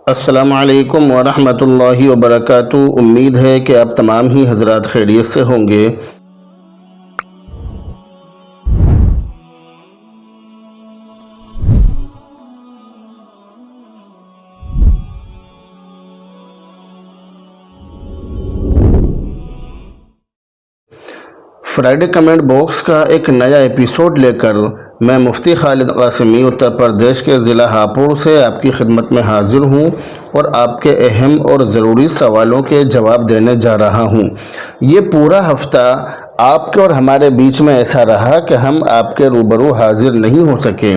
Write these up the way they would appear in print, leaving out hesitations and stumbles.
السلام علیکم ورحمۃ اللہ وبرکاتہ۔ امید ہے کہ آپ تمام ہی حضرات خیریت سے ہوں گے۔ فرائیڈے کمنٹ باکس کا ایک نیا ایپیسوڈ لے کر میں مفتی خالد قاسمی اتر پردیش کے ضلع ہاپوڑ سے آپ کی خدمت میں حاضر ہوں اور آپ کے اہم اور ضروری سوالوں کے جواب دینے جا رہا ہوں۔ یہ پورا ہفتہ آپ کے اور ہمارے بیچ میں ایسا رہا کہ ہم آپ کے روبرو حاضر نہیں ہو سکے،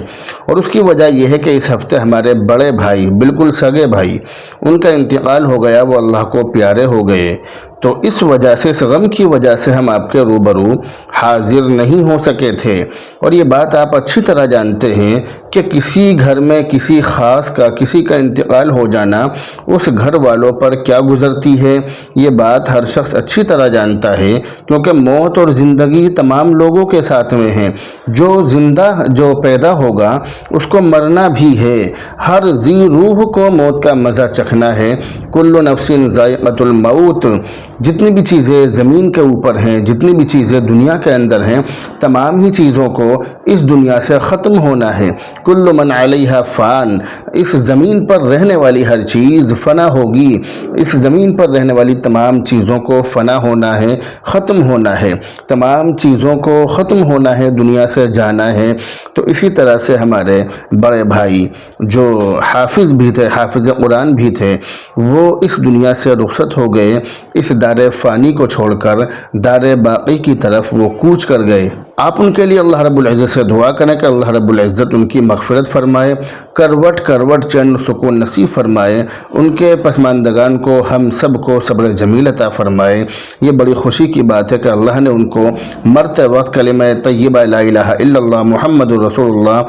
اور اس کی وجہ یہ ہے کہ اس ہفتے ہمارے بڑے بھائی، بالکل سگے بھائی، ان کا انتقال ہو گیا، وہ اللہ کو پیارے ہو گئے۔ تو اس وجہ سے، اس غم کی وجہ سے ہم آپ کے روبرو حاضر نہیں ہو سکے تھے۔ اور یہ بات آپ اچھی طرح جانتے ہیں کہ کسی گھر میں کسی خاص کا، کسی کا انتقال ہو جانا اس گھر والوں پر کیا گزرتی ہے، یہ بات ہر شخص اچھی طرح جانتا ہے، کیونکہ موت اور زندگی تمام لوگوں کے ساتھ میں ہیں۔ جو زندہ، جو پیدا ہوگا، اس کو مرنا بھی ہے۔ ہر ذی روح کو موت کا مزہ چکھنا ہے۔ کل نفس ذائقۃ الموت۔ جتنی بھی چیزیں زمین کے اوپر ہیں، جتنی بھی چیزیں دنیا کے اندر ہیں، تمام ہی چیزوں کو اس دنیا سے ختم ہونا ہے۔ کل من علیہا فان۔ اس زمین پر رہنے والی ہر چیز فنا ہوگی۔ اس زمین پر رہنے والی تمام چیزوں کو فنا ہونا ہے، ختم ہونا ہے۔ تمام چیزوں کو ختم ہونا ہے، دنیا سے جانا ہے۔ تو اسی طرح سے ہمارے بڑے بھائی جو حافظ بھی تھے، حافظ قرآن بھی تھے، وہ اس دنیا سے رخصت ہو گئے۔ اس دار فانی کو چھوڑ کر دار باقی کی طرف وہ کوچ کر گئے۔ آپ ان کے لیے اللہ رب العزت سے دعا کریں کہ اللہ رب العزت ان کی مغفرت فرمائے، کروٹ کروٹ چین سکون نصیب فرمائے، ان کے پسماندگان کو، ہم سب کو صبر جمیل عطا فرمائے۔ یہ بڑی خوشی کی بات ہے کہ اللہ نے ان کو مرتے وقت کلمہ طیبہ لا الہ الا اللہ محمد رسول اللہ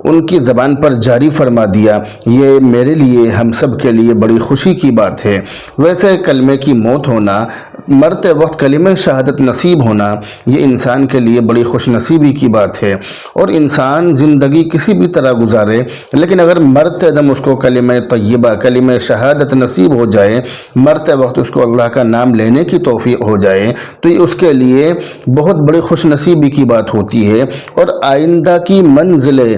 ان کی زبان پر جاری فرما دیا۔ یہ میرے لیے، ہم سب کے لیے بڑی خوشی کی بات ہے۔ ویسے کلمے کی موت ہونا، مرتے وقت کلمہ شہادت نصیب ہونا، یہ انسان کے لیے بڑی خوش نصیبی کی بات ہے۔ اور انسان زندگی کسی بھی طرح گزارے، لیکن اگر مرتے دم اس کو کلمہ طیبہ، کلمہ شہادت نصیب ہو جائے، مرتے وقت اس کو اللہ کا نام لینے کی توفیق ہو جائے، تو یہ اس کے لیے بہت بڑی خوش نصیبی کی بات ہوتی ہے، اور آئندہ کی منزلیں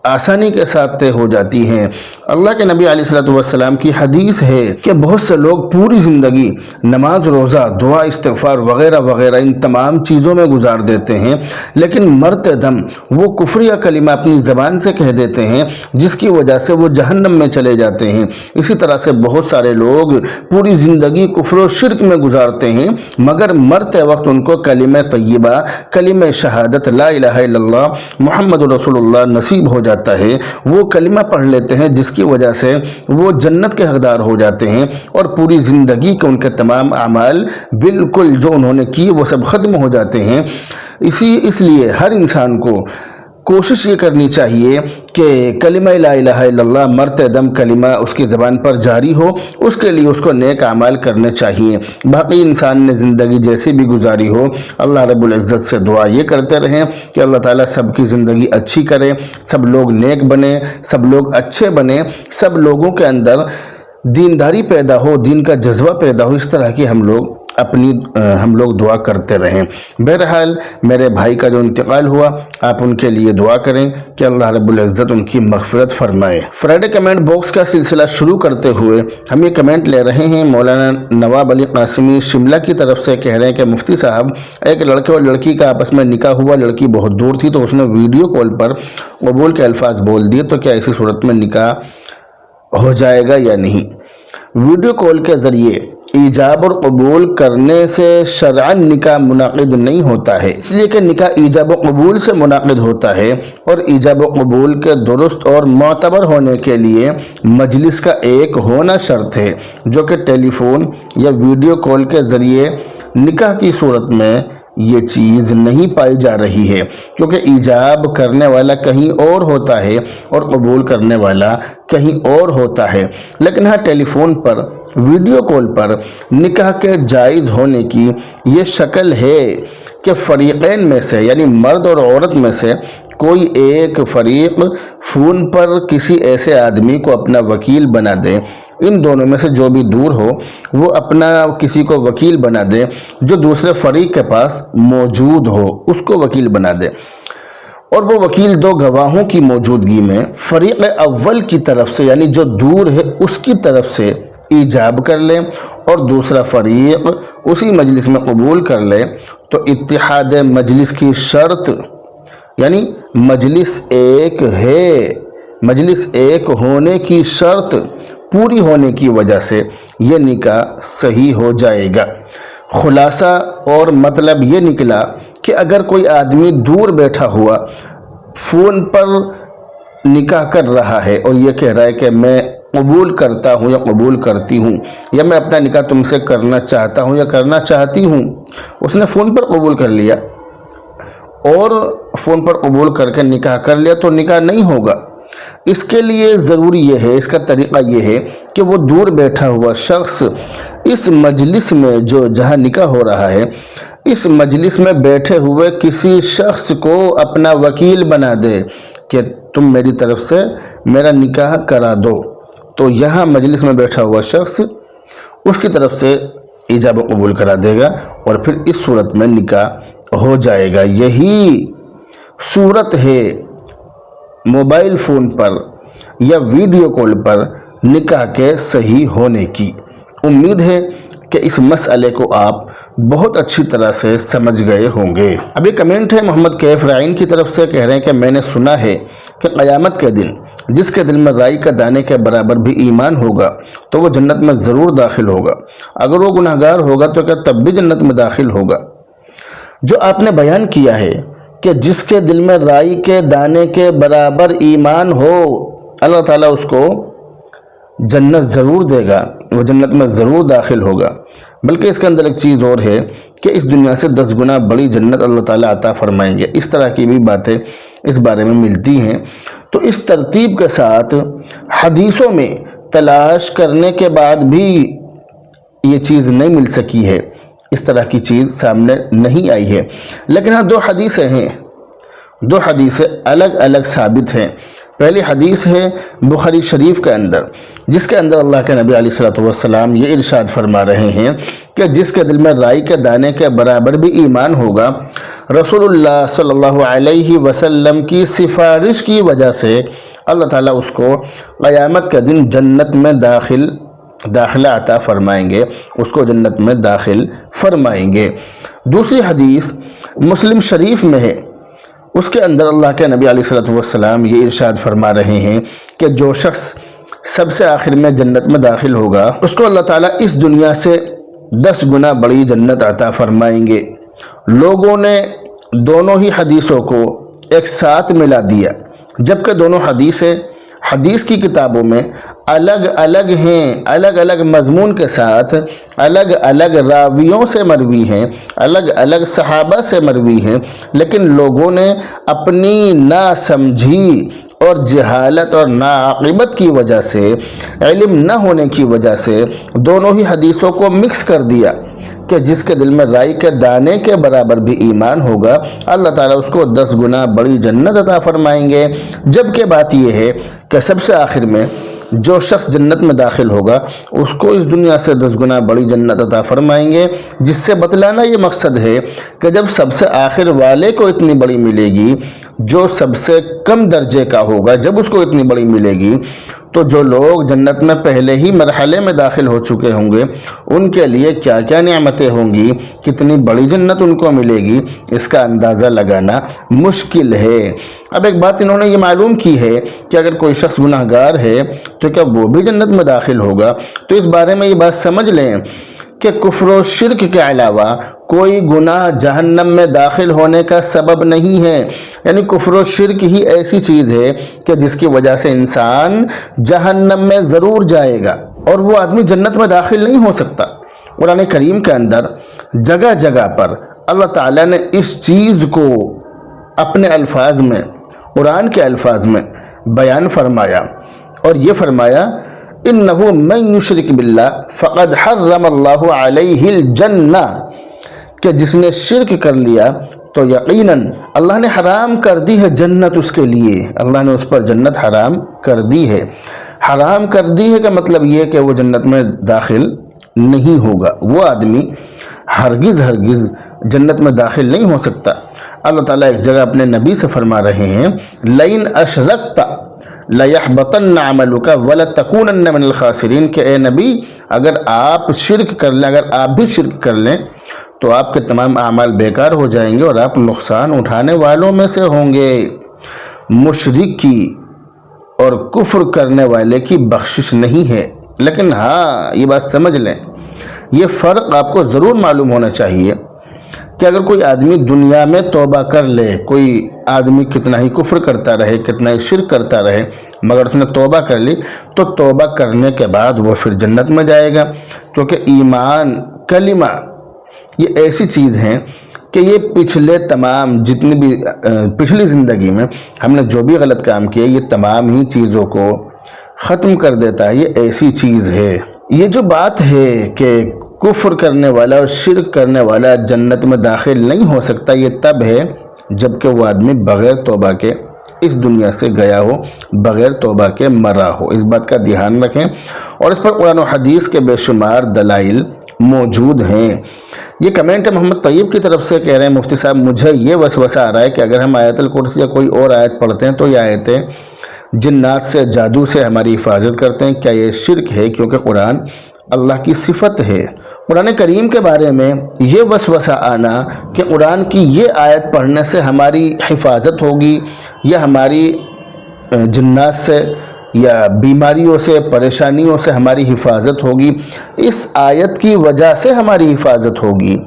آسانی کے ساتھ طے ہو جاتی ہیں۔ اللہ کے نبی علیہ السلام کی حدیث ہے کہ بہت سے لوگ پوری زندگی نماز، روزہ، دعا، استغفار وغیرہ وغیرہ ان تمام چیزوں میں گزار دیتے ہیں، لیکن مرتے دم وہ کفر یا کلمہ اپنی زبان سے کہہ دیتے ہیں، جس کی وجہ سے وہ جہنم میں چلے جاتے ہیں۔ اسی طرح سے بہت سارے لوگ پوری زندگی کفر و شرک میں گزارتے ہیں، مگر مرتے وقت ان کو کلمہ طیبہ، کلمہ شہادت لا الہ الا اللہ محمد رسول اللہ نصیب ہو جاتا ہے۔ وہ کلمہ پڑھ لیتے ہیں، جس کی وجہ سے وہ جنت کے حقدار ہو جاتے ہیں، اور پوری زندگی کے ان کے تمام اعمال بالکل جو انہوں نے کی وہ سب ختم ہو جاتے ہیں۔ اس لیے ہر انسان کو کوشش یہ کرنی چاہیے کہ کلمہ لا الہ الا اللہ مرتے دم کلمہ اس کی زبان پر جاری ہو، اس کے لیے اس کو نیک اعمال کرنے چاہیے۔ باقی انسان نے زندگی جیسی بھی گزاری ہو، اللہ رب العزت سے دعا یہ کرتے رہیں کہ اللہ تعالیٰ سب کی زندگی اچھی کرے، سب لوگ نیک بنے، سب لوگ اچھے بنے، سب لوگوں کے اندر دینداری پیدا ہو، دین کا جذبہ پیدا ہو۔ اس طرح کی ہم لوگ دعا کرتے رہیں۔ بہرحال میرے بھائی کا جو انتقال ہوا، آپ ان کے لیے دعا کریں کہ اللہ رب العزت ان کی مغفرت فرمائے۔ فرائیڈے کمنٹ باکس کا سلسلہ شروع کرتے ہوئے ہم یہ کمنٹ لے رہے ہیں۔ مولانا نواب علی قاسمی شملہ کی طرف سے کہہ رہے ہیں کہ مفتی صاحب، ایک لڑکے اور لڑکی کا آپس میں نکاح ہوا، لڑکی بہت دور تھی، تو اس نے ویڈیو کال پر قبول کے الفاظ بول دیے، تو کیا ایسی صورت میں نکاح ہو جائے گا یا نہیں؟ ویڈیو کال کے ذریعے ایجاب اور قبول کرنے سے شرعاً نکاح منعقد نہیں ہوتا ہے، اس لیے کہ نکاح ایجاب و قبول سے منعقد ہوتا ہے، اور ایجاب و قبول کے درست اور معتبر ہونے کے لیے مجلس کا ایک ہونا شرط ہے، جو کہ ٹیلی فون یا ویڈیو کال کے ذریعے نکاح کی صورت میں یہ چیز نہیں پائی جا رہی ہے، کیونکہ ایجاب کرنے والا کہیں اور ہوتا ہے اور قبول کرنے والا کہیں اور ہوتا ہے۔ لیکن ہاں، ٹیلی فون پر، ویڈیو کال پر نکاح کے جائز ہونے کی یہ شکل ہے کہ فریقین میں سے یعنی مرد اور عورت میں سے کوئی ایک فریق فون پر کسی ایسے آدمی کو اپنا وکیل بنا دے، ان دونوں میں سے جو بھی دور ہو وہ اپنا کسی کو وکیل بنا دے جو دوسرے فریق کے پاس موجود ہو، اس کو وکیل بنا دے، اور وہ وکیل دو گواہوں کی موجودگی میں فریق اول کی طرف سے یعنی جو دور ہے اس کی طرف سے ایجاب کر لے اور دوسرا فریق اسی مجلس میں قبول کر لے، تو اتحاد مجلس کی شرط یعنی مجلس ایک ہے، مجلس ایک ہونے کی شرط پوری ہونے کی وجہ سے یہ نکاح صحیح ہو جائے گا۔ خلاصہ اور مطلب یہ نکلا کہ اگر کوئی آدمی دور بیٹھا ہوا فون پر نکاح کر رہا ہے اور یہ کہہ رہا ہے کہ میں قبول کرتا ہوں یا قبول کرتی ہوں، یا میں اپنا نکاح تم سے کرنا چاہتا ہوں یا کرنا چاہتی ہوں، اس نے فون پر قبول کر لیا اور فون پر قبول کر کے نکاح کر لیا تو نکاح نہیں ہوگا۔ اس کے لیے ضروری یہ ہے، اس کا طریقہ یہ ہے کہ وہ دور بیٹھا ہوا شخص اس مجلس میں جہاں نکاح ہو رہا ہے، اس مجلس میں بیٹھے ہوئے کسی شخص کو اپنا وکیل بنا دے کہ تم میری طرف سے میرا نکاح کرا دو، تو یہاں مجلس میں بیٹھا ہوا شخص اس کی طرف سے ایجاب و قبول کرا دے گا اور پھر اس صورت میں نکاح ہو جائے گا۔ یہی صورت ہے موبائل فون پر یا ویڈیو کال پر نکاح کے صحیح ہونے کی۔ امید ہے کہ اس مسئلے کو آپ بہت اچھی طرح سے سمجھ گئے ہوں گے۔ ابھی کمنٹ ہے محمد کیف رائن کی طرف سے، کہہ رہے ہیں کہ میں نے سنا ہے کہ قیامت کے دن جس کے دل میں رائی کا دانے کے برابر بھی ایمان ہوگا تو وہ جنت میں ضرور داخل ہوگا، اگر وہ گناہگار ہوگا تو کیا تب بھی جنت میں داخل ہوگا؟ جو آپ نے بیان کیا ہے کہ جس کے دل میں رائی کے دانے کے برابر ایمان ہو اللہ تعالیٰ اس کو جنت ضرور دے گا، وہ جنت میں ضرور داخل ہوگا، بلکہ اس کے اندر ایک چیز اور ہے کہ اس دنیا سے 10 گنا بڑی جنت اللہ تعالیٰ عطا فرمائیں گے۔ اس طرح کی بھی باتیں اس بارے میں ملتی ہیں۔ تو اس ترتیب کے ساتھ حدیثوں میں تلاش کرنے کے بعد بھی یہ چیز نہیں مل سکی ہے، اس طرح کی چیز سامنے نہیں آئی ہے، لیکن ہاں 2 حدیثیں ہیں، 2 حدیثیں الگ الگ ثابت ہیں۔ پہلی حدیث ہے بخاری شریف کے اندر، جس کے اندر اللہ کے نبی علیہ السلام یہ ارشاد فرما رہے ہیں کہ جس کے دل میں رائی کے دانے کے برابر بھی ایمان ہوگا، رسول اللہ صلی اللہ علیہ وسلم کی سفارش کی وجہ سے اللہ تعالیٰ اس کو قیامت کے دن جنت میں داخلہ عطا فرمائیں گے، اس کو جنت میں داخل فرمائیں گے۔ دوسری حدیث مسلم شریف میں ہے، اس کے اندر اللہ کے نبی علیہ السلام یہ ارشاد فرما رہے ہیں کہ جو شخص سب سے آخر میں جنت میں داخل ہوگا اس کو اللہ تعالیٰ اس دنیا سے 10 گنا بڑی جنت عطا فرمائیں گے۔ لوگوں نے دونوں ہی حدیثوں کو ایک ساتھ ملا دیا، جبکہ دونوں حدیثیں حدیث کی کتابوں میں الگ الگ ہیں، الگ الگ مضمون کے ساتھ الگ الگ راویوں سے مروی ہیں، الگ الگ صحابہ سے مروی ہیں، لیکن لوگوں نے اپنی ناسمجھی اور جہالت اور ناعاقبت کی وجہ سے، علم نہ ہونے کی وجہ سے دونوں ہی حدیثوں کو مکس کر دیا کہ جس کے دل میں رائی کے دانے کے برابر بھی ایمان ہوگا اللہ تعالیٰ اس کو 10 گنا بڑی جنت عطا فرمائیں گے، جبکہ بات یہ ہے کہ سب سے آخر میں جو شخص جنت میں داخل ہوگا اس کو اس دنیا سے 10 گنا بڑی جنت عطا فرمائیں گے، جس سے بتلانا یہ مقصد ہے کہ جب سب سے آخر والے کو اتنی بڑی ملے گی، جو سب سے کم درجے کا ہوگا جب اس کو اتنی بڑی ملے گی، تو جو لوگ جنت میں پہلے ہی مرحلے میں داخل ہو چکے ہوں گے ان کے لیے کیا کیا نعمتیں ہوں گی، کتنی بڑی جنت ان کو ملے گی، اس کا اندازہ لگانا مشکل ہے۔ اب ایک بات انہوں نے یہ معلوم کی ہے کہ اگر کوئی شخص گناہ گار ہے تو کیا وہ بھی جنت میں داخل ہوگا؟ تو اس بارے میں یہ بات سمجھ لیں کہ کفر و شرک کے علاوہ کوئی گناہ جہنم میں داخل ہونے کا سبب نہیں ہے، یعنی کفر و شرک ہی ایسی چیز ہے کہ جس کی وجہ سے انسان جہنم میں ضرور جائے گا اور وہ آدمی جنت میں داخل نہیں ہو سکتا۔ قرآن کریم کے اندر جگہ جگہ پر اللہ تعالیٰ نے اس چیز کو اپنے الفاظ میں، قرآن کے الفاظ میں بیان فرمایا اور یہ فرمایا اِنَّهُ مَن يُشْرِكْ بِاللَّهِ فَقَدْ حَرَّمَ اللَّهُ عَلَيْهِ الْجَنَّةَ، کہ جس نے شرک کر لیا تو یقیناً اللہ نے حرام کر دی ہے جنت اس کے لیے، اللہ نے اس پر جنت حرام کر دی ہے۔ حرام کر دی ہے کا مطلب یہ کہ وہ جنت میں داخل نہیں ہوگا، وہ آدمی ہرگز جنت میں داخل نہیں ہو سکتا۔ اللہ تعالیٰ ایک جگہ اپنے نبی سے فرما رہے ہیں لَإِنْ أَشْرَكْتَ لَيَحْبَطَنَّ عَمَلُكَ وَلَتَكُونَنَّ مِنَ الْخَاسِرِينَ کہ اے نبی اگر آپ شرک کر لیں، اگر آپ بھی شرک کر لیں تو آپ کے تمام اعمال بیکار ہو جائیں گے اور آپ نقصان اٹھانے والوں میں سے ہوں گے۔ مشرک کی اور کفر کرنے والے کی بخشش نہیں ہے، لیکن ہاں یہ بات سمجھ لیں، یہ فرق آپ کو ضرور معلوم ہونا چاہیے کہ اگر کوئی آدمی دنیا میں توبہ کر لے، کوئی آدمی کتنا ہی کفر کرتا رہے، کتنا ہی شرک کرتا رہے، مگر اس نے توبہ کر لی تو توبہ کرنے کے بعد وہ پھر جنت میں جائے گا، کیونکہ ایمان کلمہ یہ ایسی چیز ہیں کہ یہ پچھلے تمام جتنی بھی پچھلی زندگی میں ہم نے جو بھی غلط کام کیا یہ تمام ہی چیزوں کو ختم کر دیتا ہے۔ یہ ایسی چیز ہے، یہ جو بات ہے کہ کفر کرنے والا اور شرک کرنے والا جنت میں داخل نہیں ہو سکتا، یہ تب ہے جب کہ وہ آدمی بغیر توبہ کے اس دنیا سے گیا ہو، بغیر توبہ کے مرا ہو۔ اس بات کا دھیان رکھیں، اور اس پر قرآن و حدیث کے بے شمار دلائل موجود ہیں۔ یہ کمنٹ محمد طیب کی طرف سے کہہ رہے ہیں مفتی صاحب مجھے یہ وسوسہ آ رہا ہے کہ اگر ہم آیت الکرسی یا کوئی اور آیت پڑھتے ہیں تو یہ آیتیں جنات سے، جادو سے ہماری حفاظت کرتے ہیں، کیا یہ شرک ہے؟ کیونکہ قرآن اللہ کی صفت ہے۔ قرآن کریم کے بارے میں یہ وسوسہ آنا کہ قرآن کی یہ آیت پڑھنے سے ہماری حفاظت ہوگی یا ہماری جنات سے یا بیماریوں سے، پریشانیوں سے ہماری حفاظت ہوگی، اس آیت کی وجہ سے ہماری حفاظت ہوگی،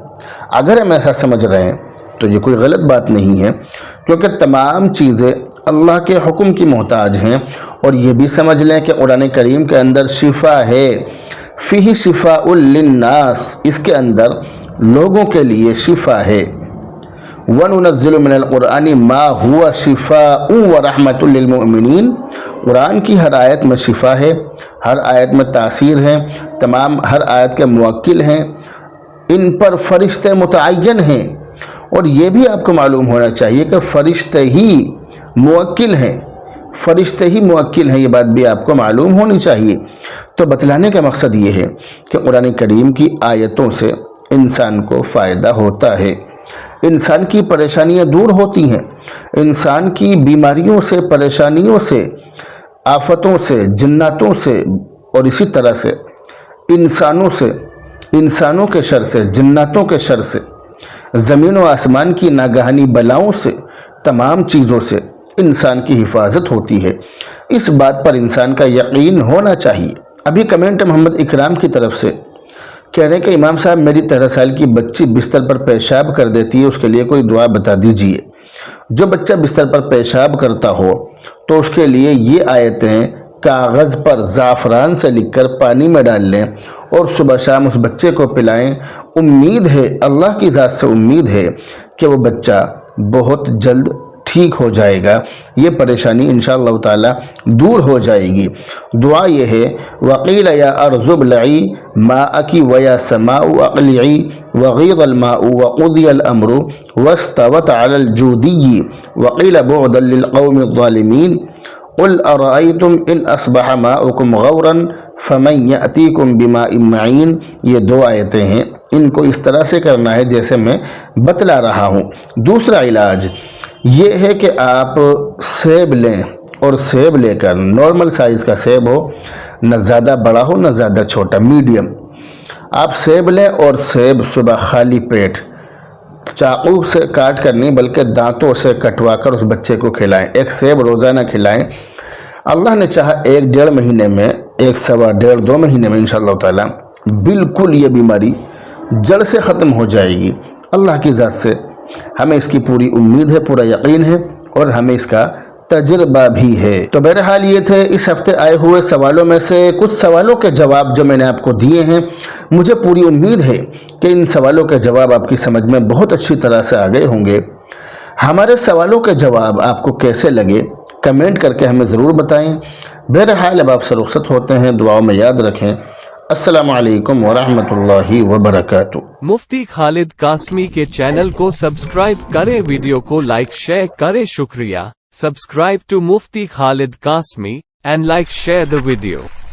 اگر ہم ایسا سمجھ رہے ہیں تو یہ کوئی غلط بات نہیں ہے، کیونکہ تمام چیزیں اللہ کے حکم کی محتاج ہیں۔ اور یہ بھی سمجھ لیں کہ قرآن کریم کے اندر شفا ہے، فیہ شفاء للناس، اس کے اندر لوگوں کے لیے شفا ہے۔ وَنُنَزِّلُ مِنَ الْقُرْآنِ مَا هُوَ شِفَاءٌ وَرَحْمَةٌ لِّلْمُؤْمِنِينَ قرآن کی ہر آیت میں شفا ہے، ہر آیت میں تاثیر ہے، تمام ہر آیت کے موکل ہیں، ان پر فرشتے متعین ہیں، اور یہ بھی آپ کو معلوم ہونا چاہیے کہ فرشتے ہی موکل ہیں، فرشتے ہی موکل ہیں، یہ بات بھی آپ کو معلوم ہونی چاہیے۔ تو بتلانے کا مقصد یہ ہے کہ قرآن کریم کی آیتوں سے انسان کو فائدہ ہوتا ہے، انسان کی پریشانیاں دور ہوتی ہیں، انسان کی بیماریوں سے، پریشانیوں سے، آفتوں سے، جناتوں سے، اور اسی طرح سے انسانوں کے شر سے، جناتوں کے شر سے، زمین و آسمان کی ناگہانی بلاؤں سے، تمام چیزوں سے انسان کی حفاظت ہوتی ہے۔ اس بات پر انسان کا یقین ہونا چاہیے۔ ابھی کمنٹ محمد اکرام کی طرف سے کہہ رہے ہیں کہ امام صاحب میری 13 سال کی بچی بستر پر پیشاب کر دیتی ہے، اس کے لیے کوئی دعا بتا دیجئے۔ جو بچہ بستر پر پیشاب کرتا ہو تو اس کے لیے یہ آیتیں کاغذ پر زعفران سے لکھ کر پانی میں ڈال لیں اور صبح شام اس بچے کو پلائیں۔ امید ہے، اللہ کی ذات سے امید ہے کہ وہ بچہ بہت جلد ٹھیک ہو جائے گا، یہ پریشانی انشاءاللہ تعالی دور ہو جائے گی۔ دعا یہ ہے وَقِيلَ يَا أَرْضُ ابْلَعِي مَاءَكِ وَيَا سَمَاءُ أَقْلِعِي وَغِيضَ الْمَاءُ وَقُضِيَ الْأَمْرُ وَاسْتَوَتْ عَلَى الْجُودِيِّ وَقِيلَ بُعْدًا لِلْقَوْمِ الظَّالِمِينَ قُلْ أَرَأَيْتُمْ إِنْ أَصْبَحَ مَاؤُكُمْ غَوْرًا فَمَنْ يَأْتِيكُمْ بِمَاءٍ مَّعِينٍ۔ یہ دو آیتیں ہیں، ان کو اس طرح سے کرنا ہے جیسے میں بتلا رہا ہوں۔ دوسرا علاج یہ ہے کہ آپ سیب لیں، اور سیب لے کر نارمل سائز کا سیب ہو، نہ زیادہ بڑا ہو نہ زیادہ چھوٹا، میڈیم، آپ سیب لیں اور سیب صبح خالی پیٹ چاقو سے کاٹ کر نہیں بلکہ دانتوں سے کٹوا کر اس بچے کو کھلائیں۔ ایک سیب روزانہ کھلائیں۔ اللہ نے چاہا 1-1.5 مہینے میں، 1-1.25-2 مہینے میں انشاءاللہ تعالی بالکل یہ بیماری جڑ سے ختم ہو جائے گی۔ اللہ کی ذات سے ہمیں اس کی پوری امید ہے، پورا یقین ہے، اور ہمیں اس کا تجربہ بھی ہے۔ تو بہرحال یہ تھے اس ہفتے آئے ہوئے سوالوں میں سے کچھ سوالوں کے جواب جو میں نے آپ کو دیے ہیں۔ مجھے پوری امید ہے کہ ان سوالوں کے جواب آپ کی سمجھ میں بہت اچھی طرح سے آ گئے ہوں گے۔ ہمارے سوالوں کے جواب آپ کو کیسے لگے کمنٹ کر کے ہمیں ضرور بتائیں۔ بہرحال اب آپ سے رخصت ہوتے ہیں، دعاؤں میں یاد رکھیں۔ السلام علیکم ورحمۃ اللہ وبرکاتہ۔ مفتی خالد قاسمی کے چینل کو سبسکرائب کریں، ویڈیو کو لائک شیئر کریں، شکریہ۔ Subscribe to Mufti Khalid Qasmi and like share the video.